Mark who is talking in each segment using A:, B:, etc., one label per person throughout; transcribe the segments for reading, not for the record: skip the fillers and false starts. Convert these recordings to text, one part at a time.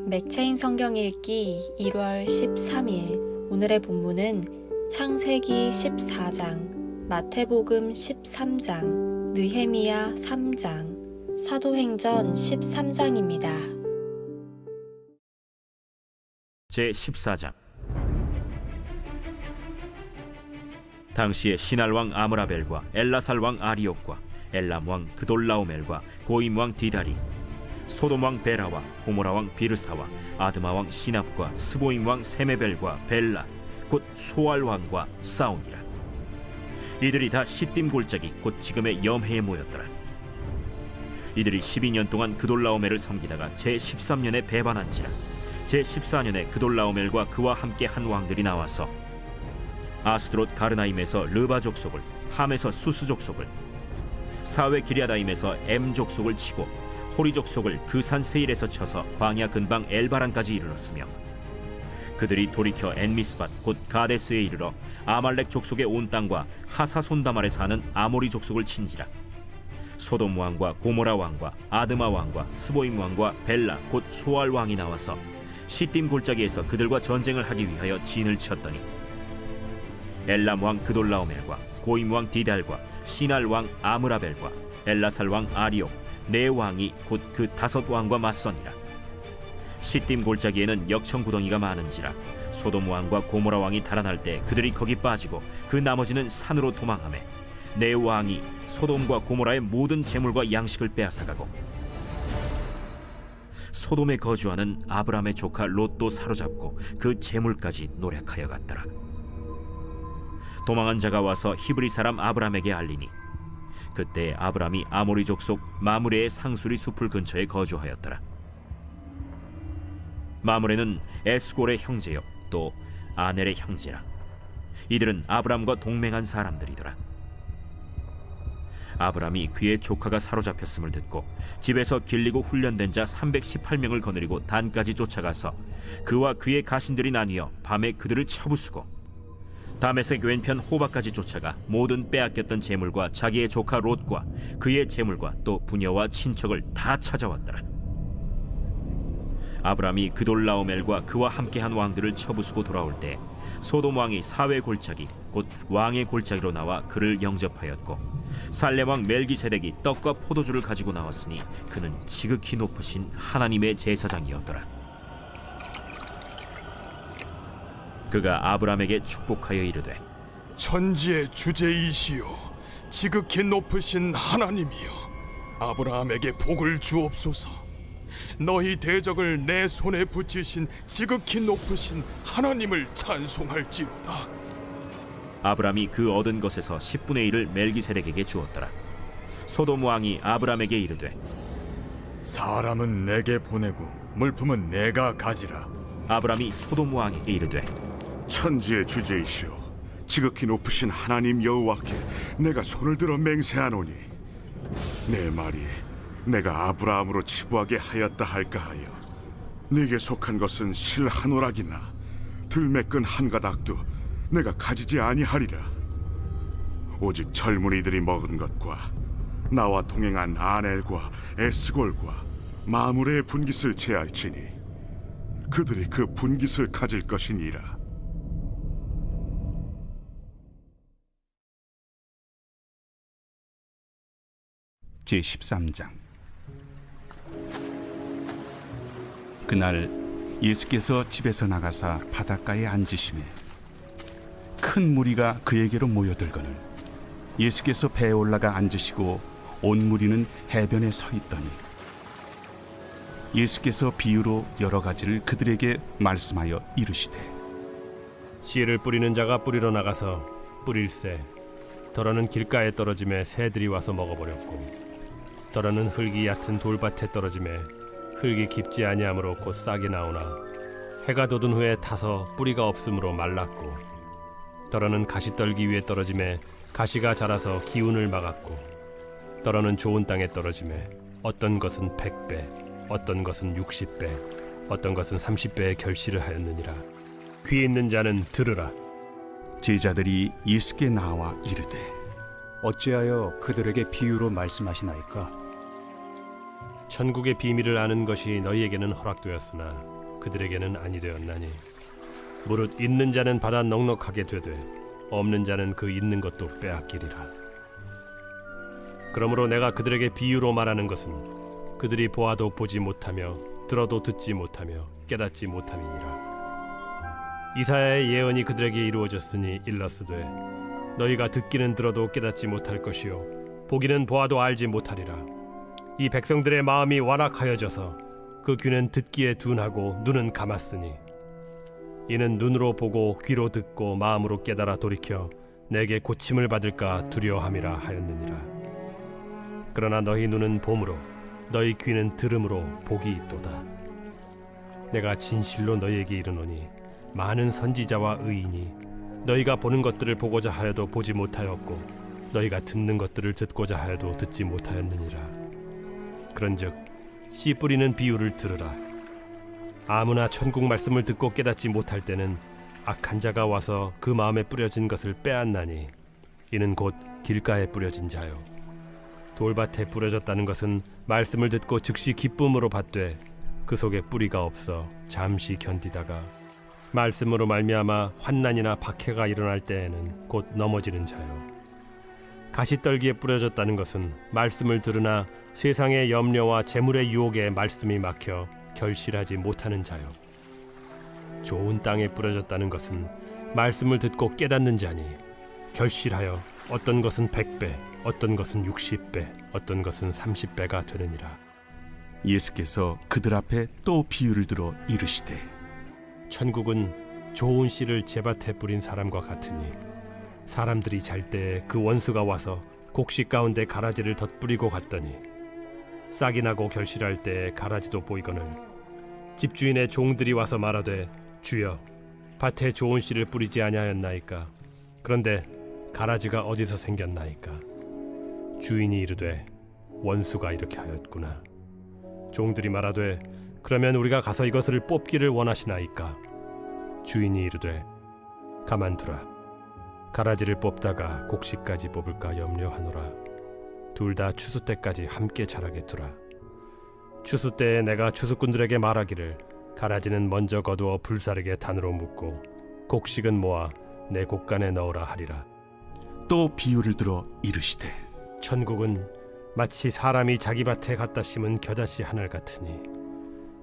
A: 맥체인 성경 읽기 1월 13일. 오늘의 본문은 창세기 14장, 마태복음 13장, 느헤미야 3장, 사도행전 13장입니다.
B: 제14장. 당시에 시날왕 아므라벨과 엘라살왕 아리옥과 엘람왕 그돌라오멜과 고임왕 디다리, 소돔왕 베라와 고모라왕 비르사와 아드마왕 시납과 스보임왕 세메벨과 벨라 곧 소알왕과 싸우니라. 이들이 다 시딤 골짜기 곧 지금의 염해에 모였더라. 이들이 12년 동안 그돌라오멜을 섬기다가 제13년에 배반한지라. 제14년에 그돌라오멜과 그와 함께 한 왕들이 나와서 아스드롯 가르나임에서 르바 족속을, 함에서 수스 족속을, 사웨 기랴다임에서 엠 족속을 치고 호리 족속을 그 산 세일에서 쳐서 광야 근방 엘바란까지 이르렀으며, 그들이 돌이켜 엔미스밭 곧 가데스에 이르러 아말렉 족속의 온 땅과 하사손다말에 사는 아모리 족속을 친지라. 소돔 왕과 고모라 왕과 아드마 왕과 스보임 왕과 벨라 곧 소알 왕이 나와서 시딤 골짜기에서 그들과 전쟁을 하기 위하여 진을 쳤더니, 엘람 왕 그돌라오멜과 고임 왕 디달과 시날 왕 아므라벨과 엘라살 왕 아리옥 네 왕이 곧 그 5 왕과 맞서니라. 시딤 골짜기에는 역청 구덩이가 많은지라. 소돔 왕과 고모라 왕이 달아날 때 그들이 거기 빠지고 그 나머지는 산으로 도망하매, 네 왕이 소돔과 고모라의 모든 재물과 양식을 빼앗아가고, 소돔에 거주하는 아브람의 조카 롯도 사로잡고 그 재물까지 노략하여 갔더라. 도망한 자가 와서 히브리 사람 아브람에게 알리니, 그때 아브람이 아모리 족속 마므레의 상수리 숲을 근처에 거주하였더라. 마므레는 에스골의 형제요 또 아넬의 형제라. 이들은 아브람과 동맹한 사람들이더라. 아브람이 그의 조카가 사로잡혔음을 듣고 집에서 길리고 훈련된 자 318명을 거느리고 단까지 쫓아가서 그와 그의 가신들이 나뉘어 밤에 그들을 쳐부수고, 다메섹 왼편 호바까지 쫓아가 모든 빼앗겼던 재물과 자기의 조카 롯과 그의 재물과 또 부녀와 친척을 다 찾아왔더라. 아브람이 그돌라오멜과 그와 함께한 왕들을 쳐부수고 돌아올 때 소돔 왕이 사회 골짜기 곧 왕의 골짜기로 나와 그를 영접하였고, 살렘 왕 멜기세덱이 떡과 포도주를 가지고 나왔으니 그는 지극히 높으신 하나님의 제사장이었더라. 그가 아브람에게 축복하여 이르되,
C: 천지의 주제이시오 지극히 높으신 하나님이여, 아브라함에게 복을 주옵소서. 너희 대적을 내 손에 붙이신 지극히 높으신 하나님을 찬송할지로다.
B: 아브람이 그 얻은 것에서 10분의 1을 멜기세덱에게 주었더라. 소돔 왕이 아브람에게 이르되,
D: 사람은 내게 보내고 물품은 내가 가지라.
B: 아브람이 소돔 왕에게 이르되,
E: 천지의 주제이시오 지극히 높으신 하나님 여호와께 내가 손을 들어 맹세하노니, 내 말이 내가 아브라함으로 치부하게 하였다 할까 하여 네게 속한 것은 실 한 오락이나 들매끈 한 가닥도 내가 가지지 아니하리라. 오직 젊은이들이 먹은 것과 나와 동행한 아넬과 에스골과 마므레의 분깃을 제할지니 그들이 그 분깃을 가질 것이니라.
F: 제13장. 그날 예수께서 집에서 나가사 바닷가에 앉으시매 큰 무리가 그에게로 모여들거늘 예수께서 배에 올라가 앉으시고 온 무리는 해변에 서 있더니 예수께서 비유로 여러 가지를 그들에게 말씀하여 이르시되,
G: 씨를 뿌리는 자가 뿌리러 나가서 뿌릴새 더러는 길가에 떨어짐에 새들이 와서 먹어버렸고, 더러는 흙이 얕은 돌밭에 떨어짐에 흙이 깊지 아니하므로 곧 싹이 나오나 해가 돋은 후에 타서 뿌리가 없으므로 말랐고, 더러는 가시떨기 위에 떨어짐에 가시가 자라서 기운을 막았고, 더러는 좋은 땅에 떨어짐에 어떤 것은 100배, 어떤 것은 60배, 어떤 것은 30배의 결실을 하였느니라. 귀 있는 자는 들으라.
F: 제자들이 예수께 나와 이르되,
H: 어찌하여 그들에게 비유로 말씀하시나이까?
G: 천국의 비밀을 아는 것이 너희에게는 허락되었으나 그들에게는 아니 되었나니 무릇 있는 자는 받아 넉넉하게 되되 없는 자는 그 있는 것도 빼앗기리라. 그러므로 내가 그들에게 비유로 말하는 것은 그들이 보아도 보지 못하며 들어도 듣지 못하며 깨닫지 못함이니라. 이사야의 예언이 그들에게 이루어졌으니 일렀으되 너희가 듣기는 들어도 깨닫지 못할 것이요 보기는 보아도 알지 못하리라. 이 백성들의 마음이 완악하여져서 그 귀는 듣기에 둔하고 눈은 감았으니 이는 눈으로 보고 귀로 듣고 마음으로 깨달아 돌이켜 내게 고침을 받을까 두려워함이라 하였느니라. 그러나 너희 눈은 봄으로 너희 귀는 들음으로 복이 있도다. 내가 진실로 너희에게 이르노니 많은 선지자와 의인이 너희가 보는 것들을 보고자 하여도 보지 못하였고 너희가 듣는 것들을 듣고자 하여도 듣지 못하였느니라. 그런즉 씨 뿌리는 비유를 들으라. 아무나 천국 말씀을 듣고 깨닫지 못할 때는 악한 자가 와서 그 마음에 뿌려진 것을 빼앗나니 이는 곧 길가에 뿌려진 자요. 돌밭에 뿌려졌다는 것은 말씀을 듣고 즉시 기쁨으로 받되 그 속에 뿌리가 없어 잠시 견디다가 말씀으로 말미암아 환난이나 박해가 일어날 때에는 곧 넘어지는 자요. 가시떨기에 뿌려졌다는 것은 말씀을 들으나 세상의 염려와 재물의 유혹에 말씀이 막혀 결실하지 못하는 자요. 좋은 땅에 뿌려졌다는 것은 말씀을 듣고 깨닫는 자니 결실하여 어떤 것은 100배, 어떤 것은 60배, 어떤 것은 30배가 되느니라.
F: 예수께서 그들 앞에 또 비유를 들어 이르시되
G: 천국은 좋은 씨를 제밭에 뿌린 사람과 같으니 사람들이 잘 때에 그 원수가 와서 곡식 가운데 가라지를 덧뿌리고 갔더니 싹이 나고 결실할 때에 가라지도 보이거늘 집주인의 종들이 와서 말하되 주여 밭에 좋은 씨를 뿌리지 아니하였나이까? 그런데 가라지가 어디서 생겼나이까? 주인이 이르되 원수가 이렇게 하였구나. 종들이 말하되 그러면 우리가 가서 이것을 뽑기를 원하시나이까? 주인이 이르되 가만두라. 가라지를 뽑다가 곡식까지 뽑을까 염려하노라. 둘 다 추수 때까지 함께 자라게 두라. 추수 때에 내가 추수꾼들에게 말하기를 가라지는 먼저 거두어 불사르게 단으로 묶고 곡식은 모아 내 곡간에 넣으라 하리라.
F: 또 비유를 들어 이르시되
G: 천국은 마치 사람이 자기 밭에 갖다 심은 겨자씨 하늘 같으니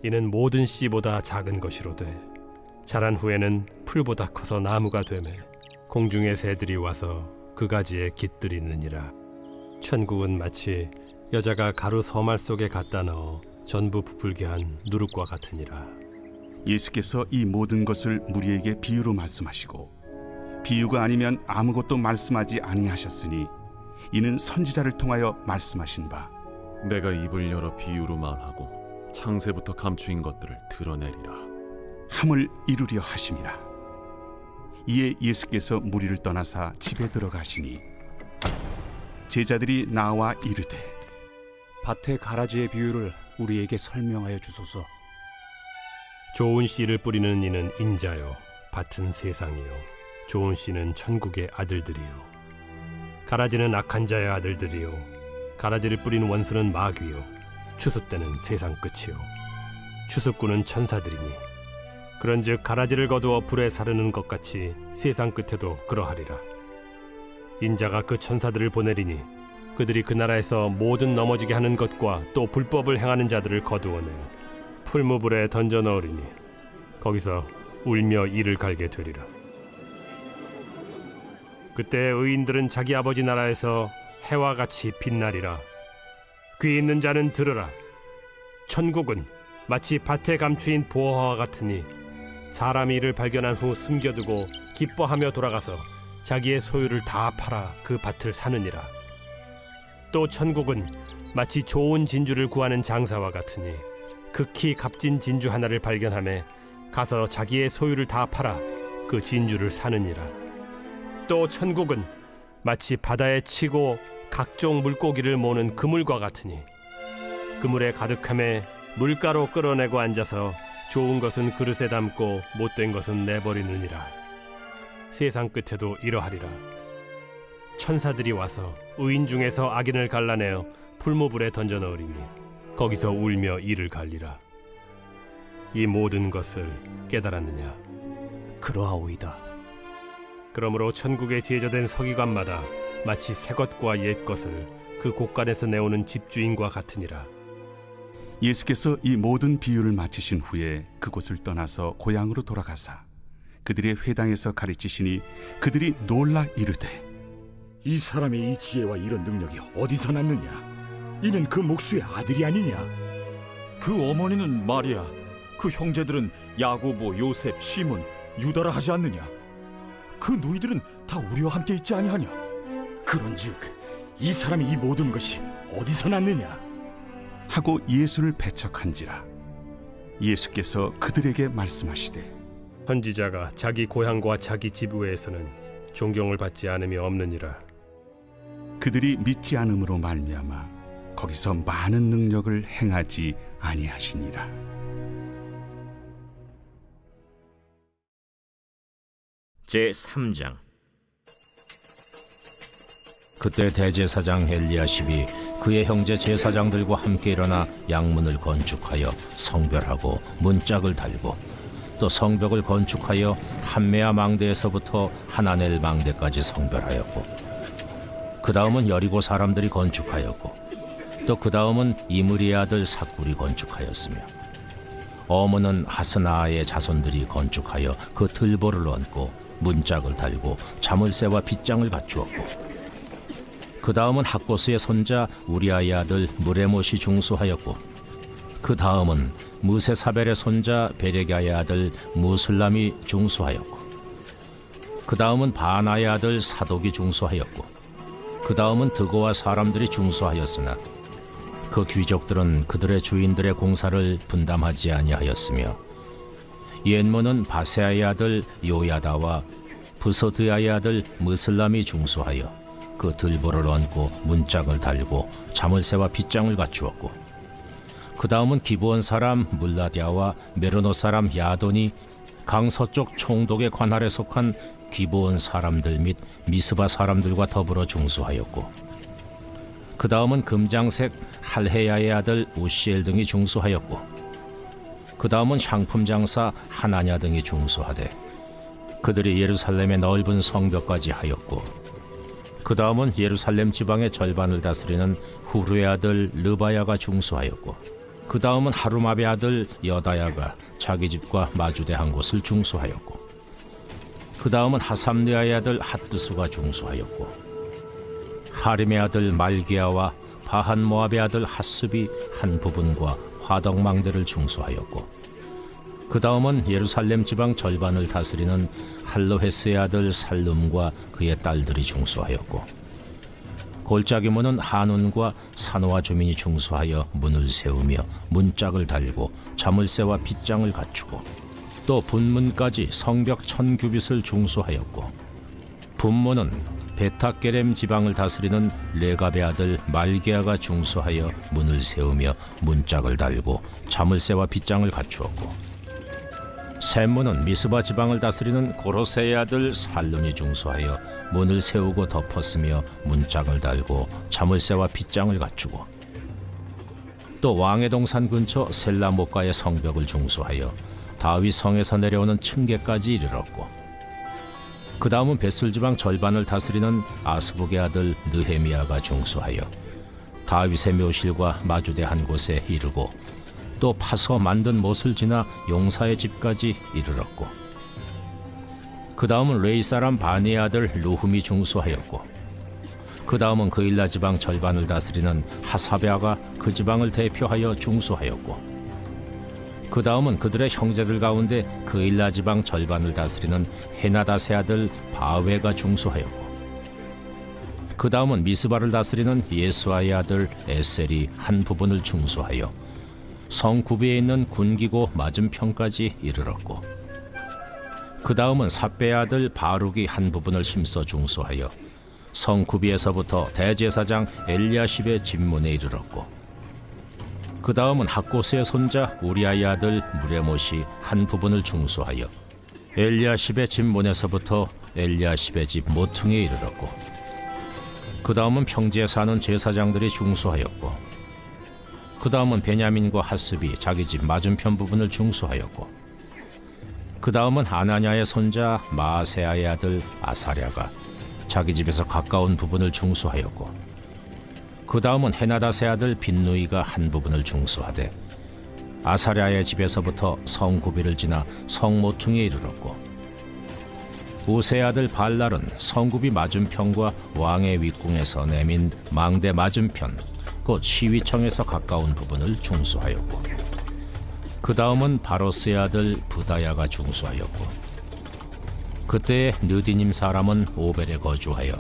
G: 이는 모든 씨보다 작은 것이로되 자란 후에는 풀보다 커서 나무가 되매 공중의 새들이 와서 그 가지에 깃들이느니라. 천국은 마치 여자가 가루 서말 속에 갖다 넣어 전부 부풀게 한 누룩과 같으니라.
F: 예수께서 이 모든 것을 무리에게 비유로 말씀하시고 비유가 아니면 아무것도 말씀하지 아니하셨으니 이는 선지자를 통하여 말씀하신 바
I: 내가 입을 열어 비유로 말하고 창세부터 감추인 것들을 드러내리라
F: 함을 이루려 하심이라. 이에 예수께서 무리를 떠나사 집에 들어가시니 제자들이 나와 이르되
H: 밭의 가라지의 비유를 우리에게 설명하여 주소서.
G: 좋은 씨를 뿌리는 이는 인자요 밭은 세상이요 좋은 씨는 천국의 아들들이요 가라지는 악한 자의 아들들이요 가라지를 뿌린 원수는 마귀요 추수 때는 세상 끝이요 추수꾼은 천사들이니 그런즉 가라지를 거두어 불에 사르는 것 같이 세상 끝에도 그러하리라. 인자가 그 천사들을 보내리니 그들이 그 나라에서 모든 넘어지게 하는 것과 또 불법을 행하는 자들을 거두어내어 풀무불에 던져 넣으리니 거기서 울며 이를 갈게 되리라. 그때 의인들은 자기 아버지 나라에서 해와 같이 빛나리라. 귀 있는 자는 들으라. 천국은 마치 밭에 감추인 보화와 같으니 사람이 이를 발견한 후 숨겨두고 기뻐하며 돌아가서 자기의 소유를 다 팔아 그 밭을 사느니라. 또 천국은 마치 좋은 진주를 구하는 장사와 같으니 극히 값진 진주 하나를 발견하며 가서 자기의 소유를 다 팔아 그 진주를 사느니라. 또 천국은 마치 바다에 치고 각종 물고기를 모는 그물과 같으니 그물에 가득함에 물가로 끌어내고 앉아서 좋은 것은 그릇에 담고 못된 것은 내버리느니라. 세상 끝에도 이러하리라. 천사들이 와서 의인 중에서 악인을 갈라내어 풀무불에 던져 넣으리니 거기서 울며 이를 갈리라. 이 모든 것을 깨달았느냐?
H: 그러하오이다.
G: 그러므로 천국에 지어져된 서기관마다 마치 새 것과 옛 것을 그 곳간에서 내오는 집주인과 같으니라.
F: 예수께서 이 모든 비유를 마치신 후에 그곳을 떠나서 고향으로 돌아가사 그들의 회당에서 가르치시니 그들이 놀라 이르되
D: 이 사람의 이 지혜와 이런 능력이 어디서 났느냐? 이는 그 목수의 아들이 아니냐? 그 어머니는 마리아, 그 형제들은 야고보, 요셉, 시몬, 유다라 하지 않느냐? 그 누이들은 다 우리와 함께 있지 아니하냐? 그런즉 이 사람이 이 모든 것이 어디서 났느냐?
F: 하고 예수를 배척한지라. 예수께서 그들에게 말씀하시되
G: 선지자가 자기 고향과 자기 집 외에서는 존경을 받지 않음이 없느니라.
F: 그들이 믿지 않음으로 말미암아 거기서 많은 능력을 행하지 아니하시니라.
B: 제3장.
J: 그때 대제사장 엘리야십이 그의 형제 제사장들과 함께 일어나 양문을 건축하여 성별하고 문짝을 달고 또 성벽을 건축하여 한메아 망대에서부터 하나넬 망대까지 성별하였고 그 다음은 여리고 사람들이 건축하였고 또 그 다음은 이므리의 아들 삭굴이 건축하였으며 어문은 하스나의 자손들이 건축하여 그 들보를 얹고 문짝을 달고 자물쇠와 빗장을 갖추었고 그 다음은 학고스의 손자 우리아의 아들 무레못이 중수하였고 그 다음은 무세사벨의 손자 베레가의 아들 무슬람이 중수하였고 그 다음은 바나의 아들 사독이 중수하였고 그 다음은 드고와 사람들이 중수하였으나 그 귀족들은 그들의 주인들의 공사를 분담하지 아니하였으며 옛문은 바세아의 아들 요야다와 부소드야의 아들 무슬람이 중수하여 그 들보를 얹고 문짝을 달고 자물쇠와 빗장을 갖추었고 그 다음은 기브온 사람 물라디아와 메로노 사람 야돈이 강서쪽 총독의 관할에 속한 기브온 사람들 및 미스바 사람들과 더불어 중수하였고 그 다음은 금장색 할헤야의 아들 우시엘 등이 중수하였고 그 다음은 향품 장사 하나냐 등이 중수하되 그들이 예루살렘의 넓은 성벽까지 하였고 그 다음은 예루살렘 지방의 절반을 다스리는 후르의 아들 르바야가 중수하였고 그 다음은 하루마베 아들 여다야가 자기 집과 마주대한 곳을 중수하였고 그 다음은 하삼느아의 아들 핫두수가 중수하였고 하림의 아들 말기야와 바한 모압의 아들 핫습이 한 부분과 화덕망대를 중수하였고 그 다음은 예루살렘 지방 절반을 다스리는 할로헤스의 아들 살룸과 그의 딸들이 중수하였고 골짜기 문은 한운과 산호와 주민이 중수하여 문을 세우며 문짝을 달고 자물쇠와 빗장을 갖추고 또 분문까지 성벽 1000규빗을 중수하였고 분문은 베타게렘 지방을 다스리는 레갑의 아들 말게아가 중수하여 문을 세우며 문짝을 달고 자물쇠와 빗장을 갖추었고 샘문은 미스바 지방을 다스리는 고로세의 아들 살룬이 중수하여 문을 세우고 덮었으며 문짝을 달고 자물쇠와 빗장을 갖추고 또 왕의 동산 근처 셀라모가의 성벽을 중수하여 다윗 성에서 내려오는 층계까지 이르렀고 그 다음은 벳술 지방 절반을 다스리는 아스북의 아들 느헤미야가 중수하여 다윗의 묘실과 마주대한 곳에 이르고 또 파서 만든 못을 지나 용사의 집까지 이르렀고 그 다음은 레이 사람 바니의 아들 루흠이 중수하였고 그 다음은 그일라 지방 절반을 다스리는 하사베아가 그 지방을 대표하여 중수하였고 그 다음은 그들의 형제들 가운데 그일라 지방 절반을 다스리는 헤나다세 아들 바웨가 중수하였고 그 다음은 미스바를 다스리는 예수아의 아들 에셀이 한 부분을 중수하여 성 구비에 있는 군기고 맞은편까지 이르렀고 그 다음은 삽배의 아들 바룩이 한 부분을 힘써 중수하여 성 구비에서부터 대제사장 엘리야십의 집문에 이르렀고 그 다음은 학고스의 손자 우리아의 아들 무레못이 한 부분을 중수하여 엘리야십의 집문에서부터 엘리야십의 집 모퉁이에 이르렀고 그 다음은 평지에 사는 제사장들이 중수하였고 그 다음은 베냐민과 핫습이 자기 집 맞은편 부분을 중수하였고, 그 다음은 아나냐의 손자 마아세아의 아들 아사랴가 자기 집에서 가까운 부분을 중수하였고, 그 다음은 헤나닷의 아들 빈누이가 한 부분을 중수하되 아사랴의 집에서부터 성구비를 지나 성모퉁이에 이르렀고, 우세의 아들 발랄은 성구비 맞은편과 왕의 윗궁에서 내민 망대 맞은편 곧 시위청에서 가까운 부분을 중수하였고, 그 다음은 바로스의 아들 부다야가 중수하였고, 그때의 느디님 사람은 오벨에 거주하여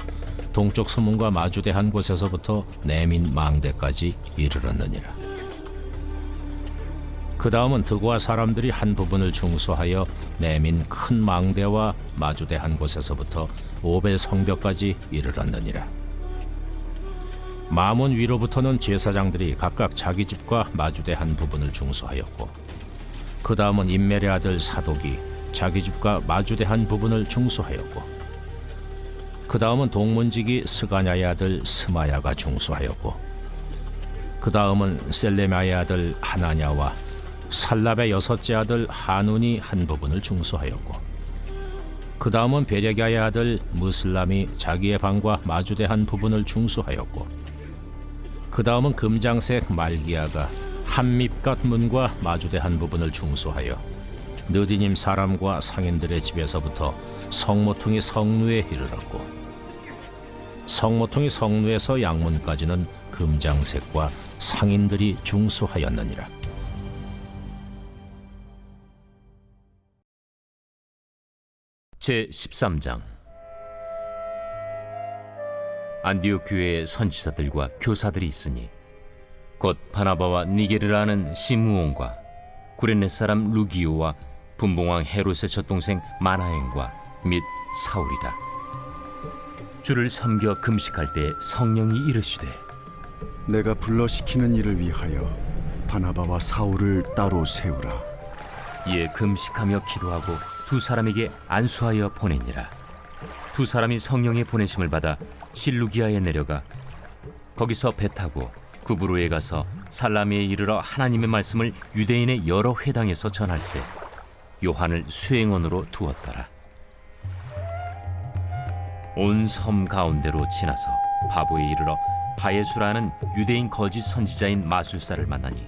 J: 동쪽 수문과 마주대한 곳에서부터 내민 망대까지 이르렀느니라. 그 다음은 드고아 사람들이 한 부분을 중수하여 내민 큰 망대와 마주대한 곳에서부터 오벨 성벽까지 이르렀느니라. 마문 위로부터는 제사장들이 각각 자기 집과 마주대한 부분을 중수하였고, 그 다음은 임멜의 아들 사독이 자기 집과 마주대한 부분을 중수하였고, 그 다음은 동문지기 스가냐의 아들 스마야가 중수하였고, 그 다음은 셀레마의 아들 하나냐와 살랍의 여섯째 아들 하눈이 한 부분을 중수하였고, 그 다음은 베레가의 아들 무슬람이 자기의 방과 마주대한 부분을 중수하였고, 그 다음은 금장색 말기야가 한밉갓 문과 마주대한 부분을 중수하여 느디님 사람과 상인들의 집에서부터 성모퉁이 성루에 이르렀고, 성모퉁이 성루에서 양문까지는 금장색과 상인들이 중수하였느니라.
B: 제13장. 안디옥 교회에 선지자들과 교사들이 있으니 곧 바나바와 니게르라는 시므온과 구레네 사람 루기오와 분봉왕 헤롯의 젖동생 마나행과 및 사울이라. 주를 섬겨 금식할 때 성령이 이르시되
K: 내가 불러시키는 일을 위하여 바나바와 사울을 따로 세우라.
B: 이에 금식하며 기도하고 두 사람에게 안수하여 보내니라. 두 사람이 성령의 보내심을 받아 실루기아에 내려가 거기서 배 타고 구브로에 가서 살라미에 이르러 하나님의 말씀을 유대인의 여러 회당에서 전할세 요한을 수행원으로 두었더라. 온 섬 가운데로 지나서 바보에 이르러 바예수라는 유대인 거짓 선지자인 마술사를 만나니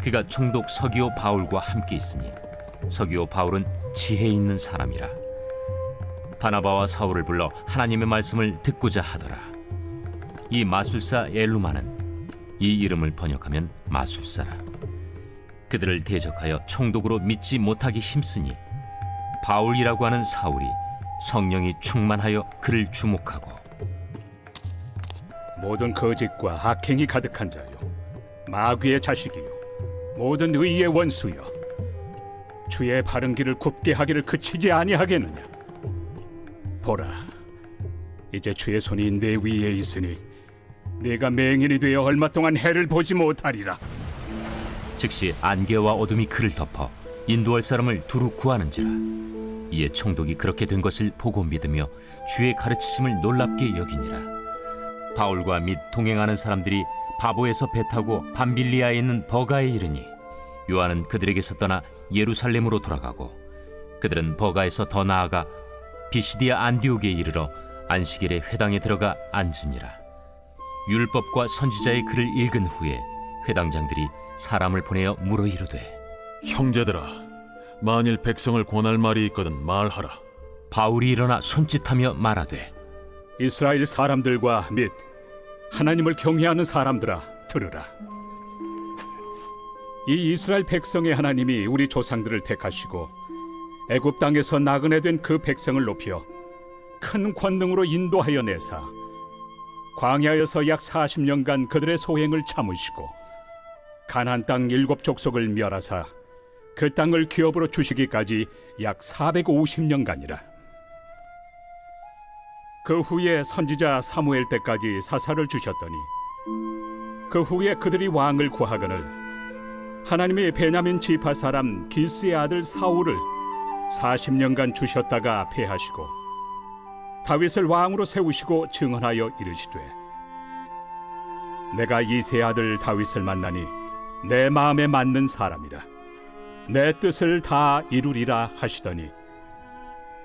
B: 그가 총독 서기오 바울과 함께 있으니 서기오 바울은 지혜 있는 사람이라. 바나바와 사울을 불러 하나님의 말씀을 듣고자 하더라. 이 마술사 엘루마는 이 이름을 번역하면 마술사라. 그들을 대적하여 총독으로 믿지 못하기 힘쓰니 바울이라고 하는 사울이 성령이 충만하여 그를 주목하고
D: 모든 거짓과 악행이 가득한 자요, 마귀의 자식이요, 모든 의의 원수여, 주의 바른 길을 굽게 하기를 그치지 아니하겠느냐. 보라, 이제 주의 손이 내 위에 있으니 네가 맹인이 되어 얼마 동안 해를 보지 못하리라.
B: 즉시 안개와 어둠이 그를 덮어 인도할 사람을 두루 구하는지라. 이에 총독이 그렇게 된 것을 보고 믿으며 주의 가르치심을 놀랍게 여기니라. 바울과 및 동행하는 사람들이 바보에서 배 타고 밤빌리아에 있는 버가에 이르니 요한은 그들에게서 떠나 예루살렘으로 돌아가고 그들은 버가에서 더 나아가 비시디아 안디옥에 이르러 안식일에 회당에 들어가 앉으니라. 율법과 선지자의 글을 읽은 후에 회당장들이 사람을 보내어 물어 이르되
I: 형제들아, 만일 백성을 권할 말이 있거든 말하라.
B: 바울이 일어나 손짓하며 말하되
D: 이스라엘 사람들과 및 하나님을 경외하는 사람들아, 들으라. 이 이스라엘 백성의 하나님이 우리 조상들을 택하시고 애굽 땅에서 나그네 된 그 백성을 높여 큰 권능으로 인도하여 내사 광야에서 약 40년간 그들의 소행을 참으시고 가나안 땅 7족속을 멸하사 그 땅을 기업으로 주시기까지 약 450년간이라. 그 후에 선지자 사무엘 때까지 사사를 주셨더니 그 후에 그들이 왕을 구하거늘 하나님이 베냐민 지파 사람 기스의 아들 사울을 40년간 주셨다가 패하시고 다윗을 왕으로 세우시고 증언하여 이르시되 내가 이새의 아들 다윗을 만나니 내 마음에 맞는 사람이라. 내 뜻을 다 이루리라 하시더니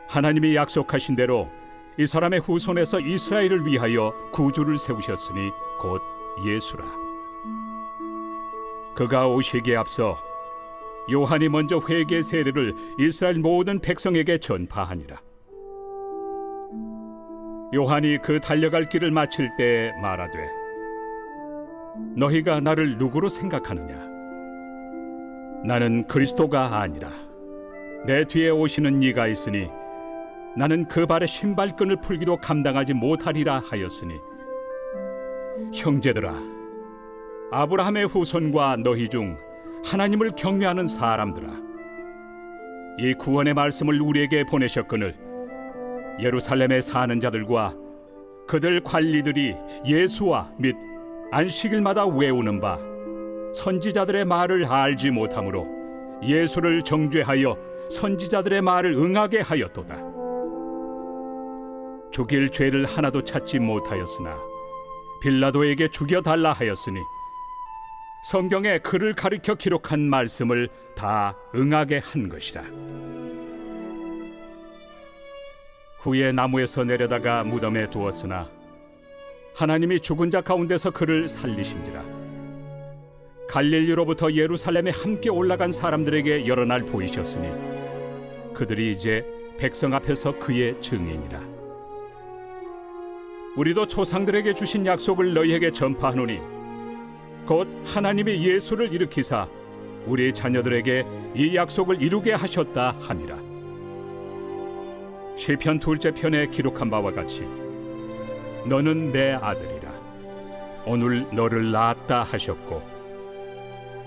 D: 하나님이 약속하신 대로 이 사람의 후손에서 이스라엘을 위하여 구주를 세우셨으니 곧 예수라. 그가 오시기에 앞서 요한이 먼저 회개 세례를 이스라엘 모든 백성에게 전파하니라. 요한이 그 달려갈 길을 마칠 때에 말하되 너희가 나를 누구로 생각하느냐? 나는 그리스도가 아니라 내 뒤에 오시는 이가 있으니 나는 그 발의 신발끈을 풀기도 감당하지 못하리라 하였으니 형제들아, 아브라함의 후손과 너희 중 하나님을 경외하는 사람들아, 이 구원의 말씀을 우리에게 보내셨거늘 예루살렘에 사는 자들과 그들 관리들이 예수와 및 안식일마다 외우는 바 선지자들의 말을 알지 못하므로 예수를 정죄하여 선지자들의 말을 응하게 하였도다. 죽일 죄를 하나도 찾지 못하였으나 빌라도에게 죽여달라 하였으니 성경에 그를 가리켜 기록한 말씀을 다 응하게 한 것이라. 후에 나무에서 내려다가 무덤에 두었으나 하나님이 죽은 자 가운데서 그를 살리신지라. 갈릴리로부터 예루살렘에 함께 올라간 사람들에게 여러 날 보이셨으니 그들이 이제 백성 앞에서 그의 증인이라. 우리도 조상들에게 주신 약속을 너희에게 전파하노니 곧 하나님이 예수를 일으키사 우리 자녀들에게 이 약속을 이루게 하셨다 함이라. 시편 2째 편에 기록한 바와 같이 너는 내 아들이라. 오늘 너를 낳았다 하셨고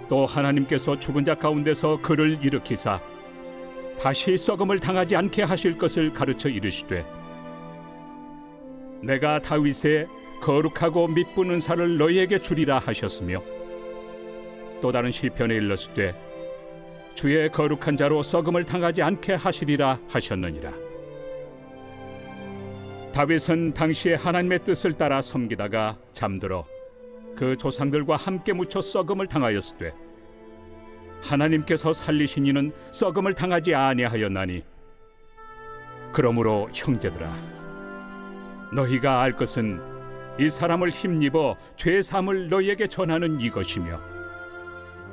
D: 또 하나님께서 죽은 자 가운데서 그를 일으키사 다시 썩음을 당하지 않게 하실 것을 가르쳐 이르시되 내가 다윗의 거룩하고 미쁜 은사를 너희에게 주리라 하셨으며 또 다른 시편에 일렀으되 주의 거룩한 자로 썩음을 당하지 않게 하시리라 하셨느니라. 다윗은 당시에 하나님의 뜻을 따라 섬기다가 잠들어 그 조상들과 함께 묻혀 썩음을 당하였으되 하나님께서 살리신 이는 썩음을 당하지 아니하였나니 그러므로 형제들아, 너희가 알 것은 이 사람을 힘입어 죄사함을 너희에게 전하는 이것이며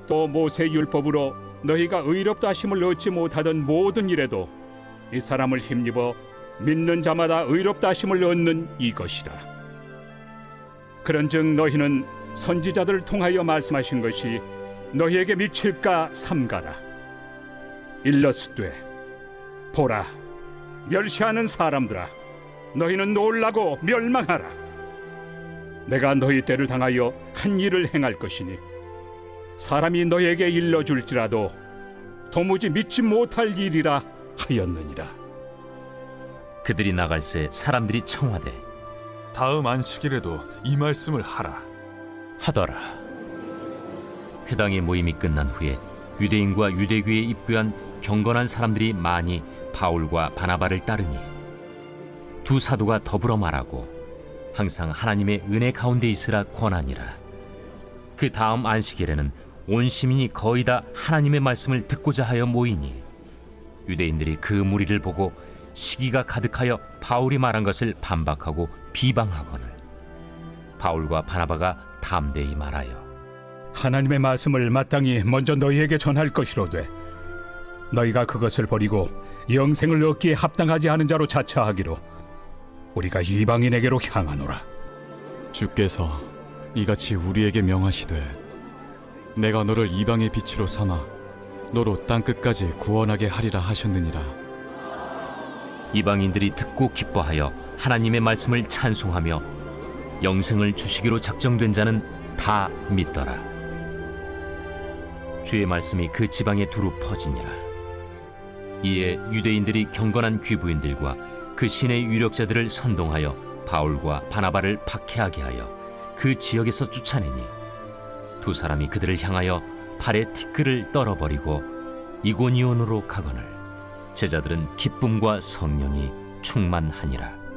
D: 또 모세 율법으로 너희가 의롭다 하심을 얻지 못하던 모든 일에도 이 사람을 힘입어 믿는 자마다 의롭다 하심을 얻는 이것이라. 그런즉 너희는 선지자들을 통하여 말씀하신 것이 너희에게 미칠까 삼가라. 일렀으되 보라, 멸시하는 사람들아, 너희는 놀라고 멸망하라. 내가 너희 때를 당하여 한 일을 행할 것이니 사람이 너희에게 일러줄지라도 도무지 믿지 못할 일이라 하였느니라.
B: 그들이 나갈새 사람들이 청하되
C: 다음 안식일에도 이 말씀을 하라
B: 하더라. 회당의 모임이 끝난 후에 유대인과 유대교에 입교한 경건한 사람들이 많이 바울과 바나바를 따르니 두 사도가 더불어 말하고 항상 하나님의 은혜 가운데 있으라 권하니라. 그 다음 안식일에는 온 시민이 거의 다 하나님의 말씀을 듣고자 하여 모이니 유대인들이 그 무리를 보고 시기가 가득하여 바울이 말한 것을 반박하고 비방하거늘 바울과 바나바가 담대히 말하여
D: 하나님의 말씀을 마땅히 먼저 너희에게 전할 것이로되 너희가 그것을 버리고 영생을 얻기에 합당하지 않은 자로 자처하기로 우리가 이방인에게로 향하노라.
L: 주께서 이같이 우리에게 명하시되 내가 너를 이방의 빛으로 삼아 너로 땅끝까지 구원하게 하리라 하셨느니라.
B: 이방인들이 듣고 기뻐하여 하나님의 말씀을 찬송하며 영생을 주시기로 작정된 자는 다 믿더라. 주의 말씀이 그 지방에 두루 퍼지니라. 이에 유대인들이 경건한 귀부인들과 그 신의 유력자들을 선동하여 바울과 바나바를 박해하게 하여 그 지역에서 쫓아내니 두 사람이 그들을 향하여 팔에 티끌을 떨어버리고 이고니온으로 가거늘 제자들은 기쁨과 성령이 충만하니라.